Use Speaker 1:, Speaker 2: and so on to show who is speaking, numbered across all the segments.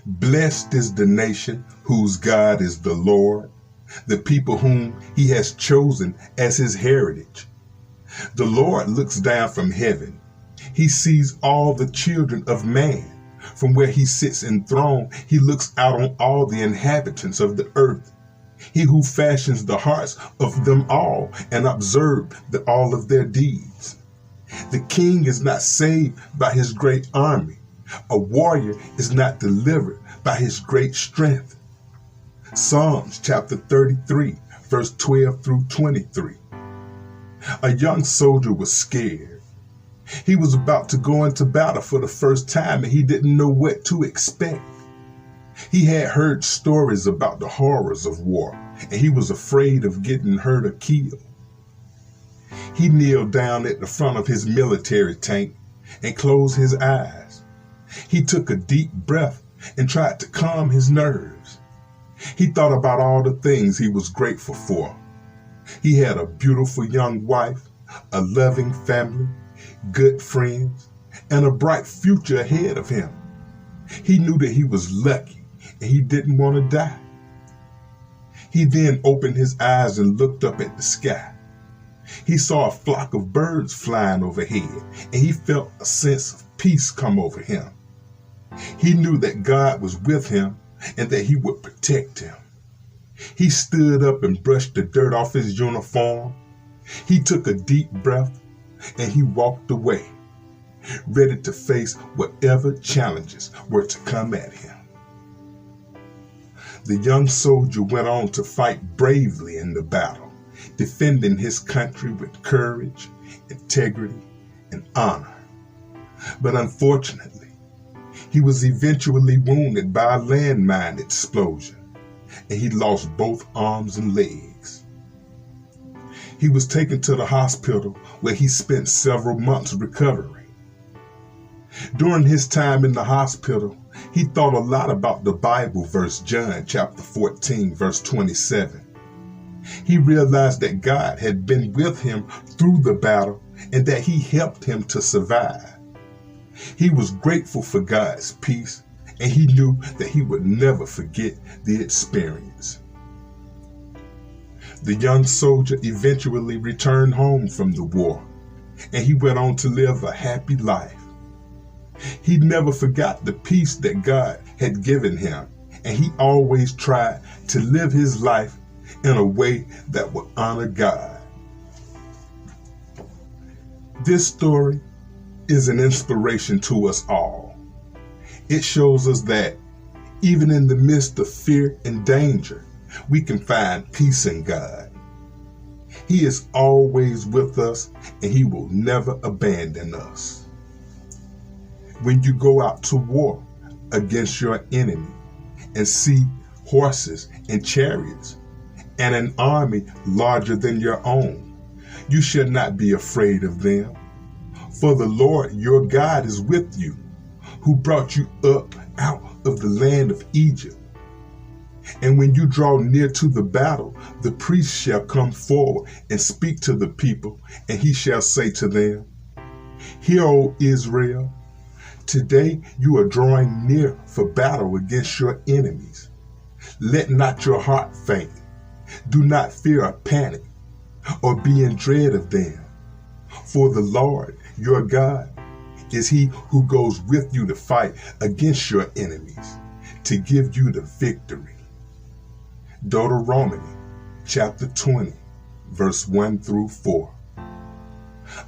Speaker 1: Blessed is the nation whose God is the Lord, the people whom he has chosen as his heritage. The Lord looks down from heaven. He sees all the children of man. From where he sits enthroned, he looks out on all the inhabitants of the earth. He who fashions the hearts of them all and observes all of their deeds. The king is not saved by his great army. A warrior is not delivered by his great strength. Psalms chapter 33, verse 12 through 23. A young soldier was scared. He was about to go into battle for the first time and he didn't know what to expect. He had heard stories about the horrors of war and he was afraid of getting hurt or killed. He kneeled down at the front of his military tank and closed his eyes. He took a deep breath and tried to calm his nerves. He thought about all the things he was grateful for. He had a beautiful young wife, a loving family, good friends, and a bright future ahead of him. He knew that he was lucky and he didn't want to die. He then opened his eyes and looked up at the sky. He saw a flock of birds flying overhead and he felt a sense of peace come over him. He knew that God was with him and that he would protect him. He stood up and brushed the dirt off his uniform. He took a deep breath and he walked away, ready to face whatever challenges were to come at him. The young soldier went on to fight bravely in the battle, defending his country with courage, integrity, and honor. But unfortunately, he was eventually wounded by a landmine explosion, and he lost both arms and legs. He was taken to the hospital where he spent several months recovering. During his time in the hospital, he thought a lot about the Bible verse John chapter 14, verse 27. He realized that God had been with him through the battle and that he helped him to survive. He was grateful for God's peace, and he knew that he would never forget the experience. The young soldier eventually returned home from the war, and he went on to live a happy life. He never forgot the peace that God had given him, and he always tried to live his life in a way that would honor God. This story is an inspiration to us all. It shows us that even in the midst of fear and danger, we can find peace in God. He is always with us and he will never abandon us. When you go out to war against your enemy and see horses and chariots and an army larger than your own, you should not be afraid of them. For the Lord your God is with you, who brought you up out of the land of Egypt. And when you draw near to the battle, the priest shall come forward and speak to the people, and he shall say to them, Hear, O Israel, today you are drawing near for battle against your enemies. Let not your heart faint. Do not fear or panic, or be in dread of them. For the Lord your God is he who goes with you to fight against your enemies, to give you the victory. Deuteronomy chapter 20, verse 1 through 4.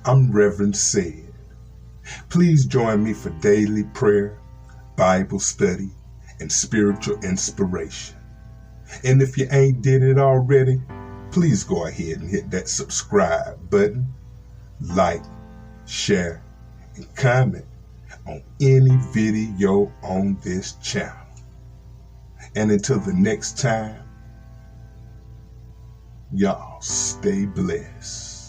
Speaker 1: I'm Reverend Said. Please join me for daily prayer, Bible study, and spiritual inspiration. And if you ain't did it already, please go ahead and hit that subscribe button, like, share, and comment on any video on this channel. And until the next time, y'all stay blessed.